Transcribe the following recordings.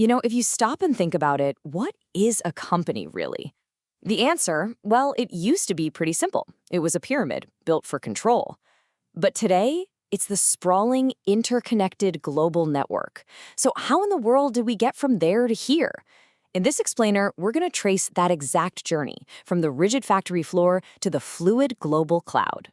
If you stop and think about it, what is a company really? The answer, well, it used to be pretty simple. It was a pyramid built for control. But today, it's the sprawling, interconnected global network. So how in the world did we get from there to here? In this explainer, we're going to trace that exact journey, from the rigid factory floor to the fluid global cloud.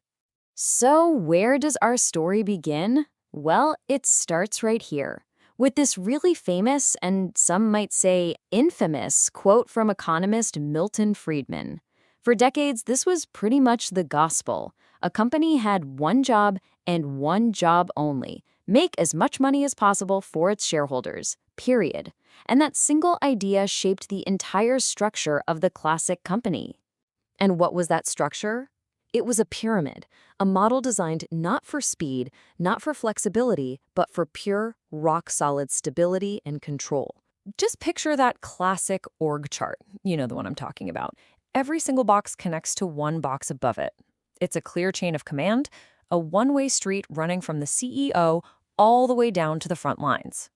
So where does our story begin? Well, it starts right here, with this really famous, and some might say infamous, quote from economist Milton Friedman. For decades, this was pretty much the gospel. A company had one job and one job only: make as much money as possible for its shareholders, period. And that single idea shaped the entire structure of the classic company. And what was that structure? It was a pyramid, a model designed not for speed, not for flexibility, but for pure, rock-solid stability and control. Just picture that classic org chart. You know the one I'm talking about. Every single box connects to one box above it. It's a clear chain of command, a one-way street running from the CEO all the way down to the front lines.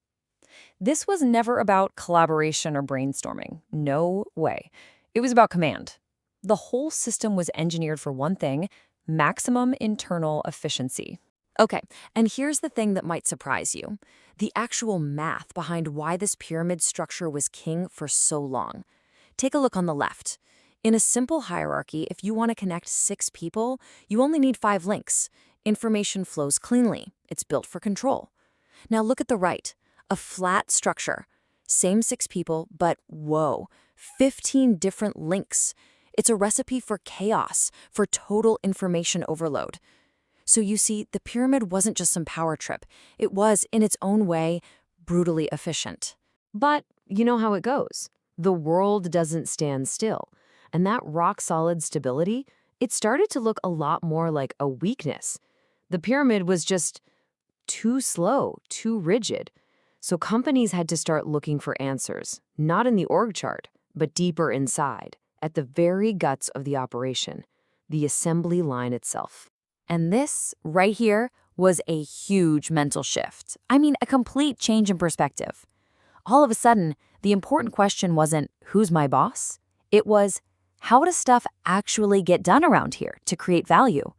This was never about collaboration or brainstorming. No way. It was about command. The whole system was engineered for one thing: maximum internal efficiency. Okay, and here's the thing that might surprise you: the actual math behind why this pyramid structure was king for so long. Take a look on the left. In a simple hierarchy, if you want to connect 6 people, you only need 5 links. Information flows cleanly. It's built for control. Now look at the right. A flat structure. Same 6 people, but whoa, 15 different links. It's a recipe for chaos, for total information overload. So you see, the pyramid wasn't just some power trip. It was, in its own way, brutally efficient. But you know how it goes. The world doesn't stand still. And that rock-solid stability, it started to look a lot more like a weakness. The pyramid was just too slow, too rigid. So companies had to start looking for answers, not in the org chart, but deeper inside, at the very guts of the operation, the assembly line itself. And this, right here, was a huge mental shift. I mean, a complete change in perspective. All of a sudden, the important question wasn't, who's my boss? It was, how does stuff actually get done around here to create value?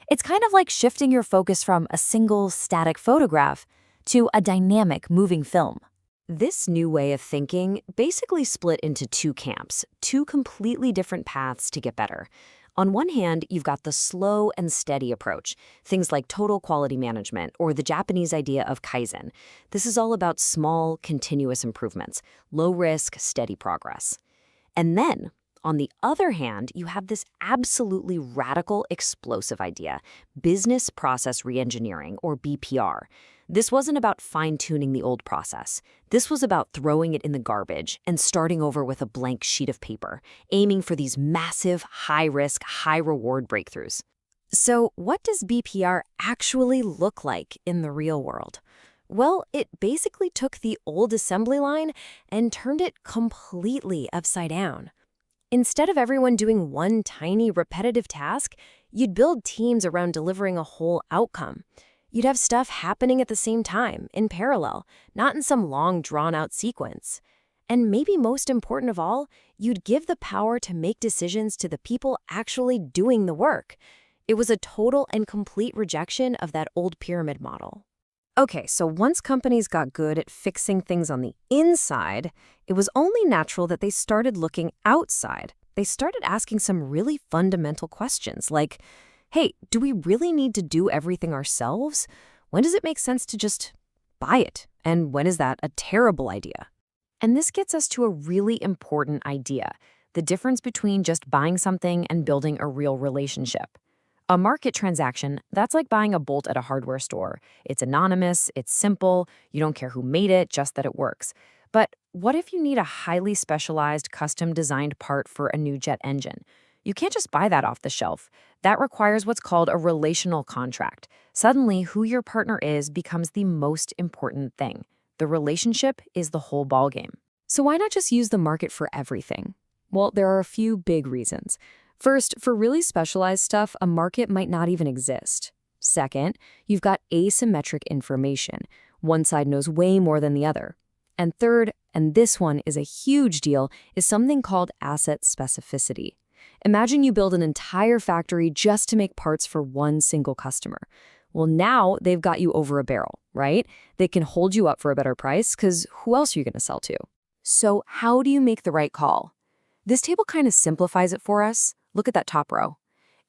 It's kind of like shifting your focus from a single static photograph to a dynamic moving film. This new way of thinking basically split into 2 camps, 2 completely different paths to get better. On one hand, you've got the slow and steady approach, things like total quality management or the Japanese idea of Kaizen. This is all about small, continuous improvements, low risk, steady progress. And then, on the other hand, you have this absolutely radical, explosive idea: business process reengineering, or BPR. This wasn't about fine-tuning the old process. This was about throwing it in the garbage and starting over with a blank sheet of paper, aiming for these massive, high-risk, high-reward breakthroughs. So what does BPR actually look like in the real world? Well, it basically took the old assembly line and turned it completely upside down. Instead of everyone doing one tiny repetitive task, you'd build teams around delivering a whole outcome. You'd have stuff happening at the same time, in parallel, not in some long, drawn-out sequence. And maybe most important of all, you'd give the power to make decisions to the people actually doing the work. It was a total and complete rejection of that old pyramid model. Okay, so once companies got good at fixing things on the inside, it was only natural that they started looking outside. They started asking some really fundamental questions like, hey, do we really need to do everything ourselves? When does it make sense to just buy it? And when is that a terrible idea? And this gets us to a really important idea: the difference between just buying something and building a real relationship. A market transaction, that's like buying a bolt at a hardware store. It's anonymous, it's simple, you don't care who made it, just that it works. But what if you need a highly specialized, custom-designed part for a new jet engine? You can't just buy that off the shelf. That requires what's called a relational contract. Suddenly, who your partner is becomes the most important thing. The relationship is the whole ballgame. So why not just use the market for everything? Well, there are a few big reasons. First, for really specialized stuff, a market might not even exist. Second, you've got asymmetric information. One side knows way more than the other. And third, and this one is a huge deal, is something called asset specificity. Imagine you build an entire factory just to make parts for one single customer. Well, now they've got you over a barrel, right? They can hold you up for a better price because who else are you going to sell to? So how do you make the right call? This table kind of simplifies it for us. Look at that top row.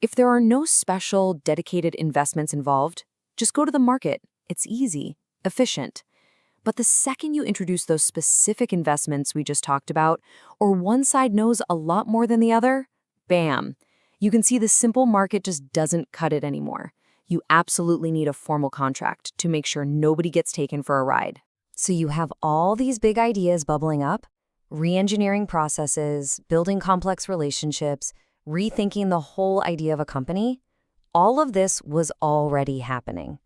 If there are no special, dedicated investments involved, just go to the market. It's easy, efficient. But the second you introduce those specific investments we just talked about, or one side knows a lot more than the other, bam. You can see the simple market just doesn't cut it anymore. You absolutely need a formal contract to make sure nobody gets taken for a ride. So you have all these big ideas bubbling up, re-engineering processes, building complex relationships, rethinking the whole idea of a company. All of this was already happening.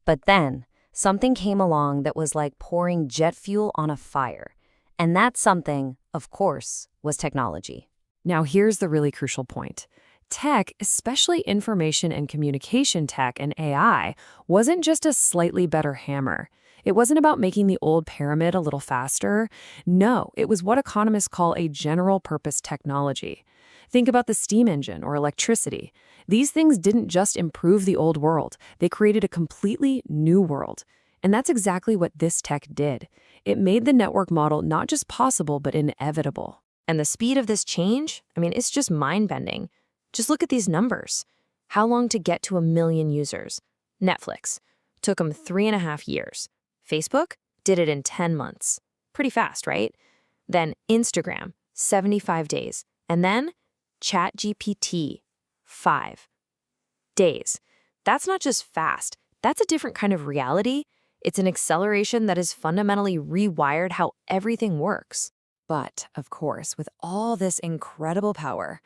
But then, something came along that was like pouring jet fuel on a fire. And that something, of course, was technology. Now here's the really crucial point. Tech, especially information and communication tech and AI, wasn't just a slightly better hammer. It wasn't about making the old pyramid a little faster. No, it was what economists call a general-purpose technology. Think about the steam engine or electricity. These things didn't just improve the old world. They created a completely new world. And that's exactly what this tech did. It made the network model not just possible, but inevitable. And the speed of this change, it's just mind-bending. Just look at these numbers. How long to get to 1 million users? Netflix took them 3.5 years. Facebook did it in 10 months. Pretty fast, right? Then Instagram, 75 days. And then ChatGPT, 5 days. That's not just fast. That's a different kind of reality. It's an acceleration that has fundamentally rewired how everything works. But, of course, with all this incredible power,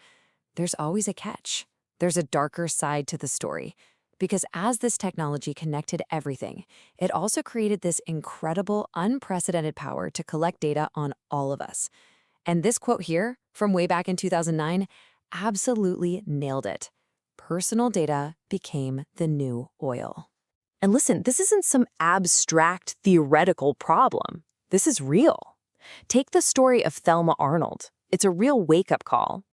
there's always a catch. There's a darker side to the story. Because as this technology connected everything, it also created this incredible, unprecedented power to collect data on all of us. And this quote here, from way back in 2009, absolutely nailed it. Personal data became the new oil. And listen, this isn't some abstract, theoretical problem. This is real. Take the story of Thelma Arnold. It's a real wake-up call.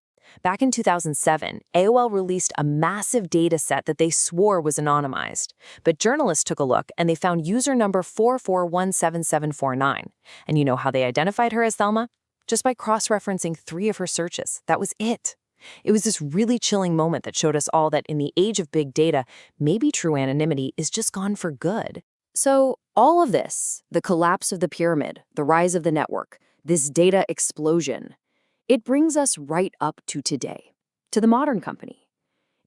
Back in 2007, AOL released a massive data set that they swore was anonymized. But journalists took a look and they found user number 4417749. And you know how they identified her as Thelma? Just by cross-referencing 3 of her searches. That was it. It was this really chilling moment that showed us all that in the age of big data, maybe true anonymity is just gone for good. So all of this, the collapse of the pyramid, the rise of the network, this data explosion, it brings us right up to today, to the modern company.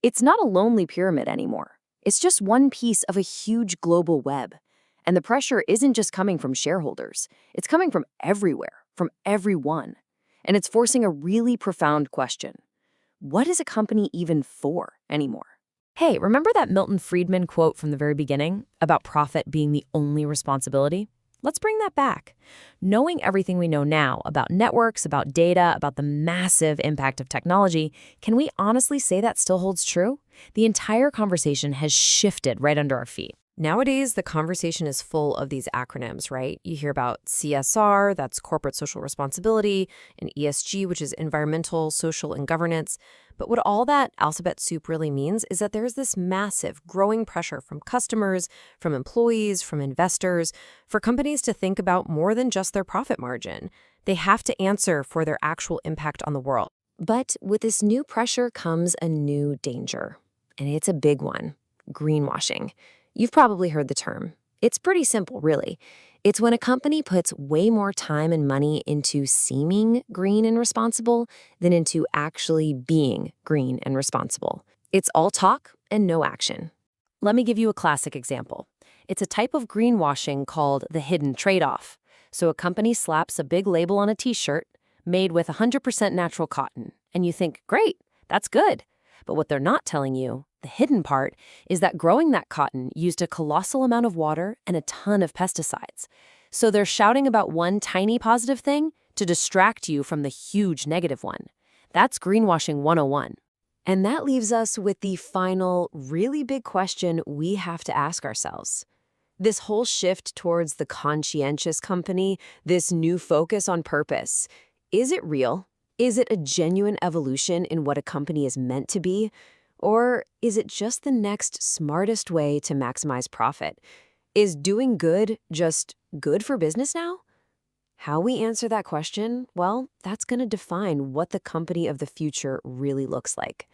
It's not a lonely pyramid anymore. It's just one piece of a huge global web. And the pressure isn't just coming from shareholders. It's coming from everywhere, from everyone. And it's forcing a really profound question. What is a company even for anymore? Hey, remember that Milton Friedman quote from the very beginning about profit being the only responsibility? Let's bring that back. Knowing everything we know now about networks, about data, about the massive impact of technology, can we honestly say that still holds true? The entire conversation has shifted right under our feet. Nowadays, the conversation is full of these acronyms, right? You hear about CSR, that's corporate social responsibility, and ESG, which is environmental, social, and governance. But what all that alphabet soup really means is that there's this massive growing pressure from customers, from employees, from investors, for companies to think about more than just their profit margin. They have to answer for their actual impact on the world. But with this new pressure comes a new danger, and it's a big one: greenwashing. You've probably heard the term. It's pretty simple, really. It's when a company puts way more time and money into seeming green and responsible than into actually being green and responsible. It's all talk and no action. Let me give you a classic example. It's a type of greenwashing called the hidden trade-off. So a company slaps a big label on a t-shirt made with 100% natural cotton, and you think, great, that's good. But what they're not telling you, the hidden part, is that growing that cotton used a colossal amount of water and a ton of pesticides. So they're shouting about one tiny positive thing to distract you from the huge negative one. That's greenwashing 101. And that leaves us with the final, really big question we have to ask ourselves. This whole shift towards the conscientious company, this new focus on purpose, is it real? Is it a genuine evolution in what a company is meant to be? Or is it just the next smartest way to maximize profit? Is doing good just good for business now? How we answer that question, well, that's going to define what the company of the future really looks like.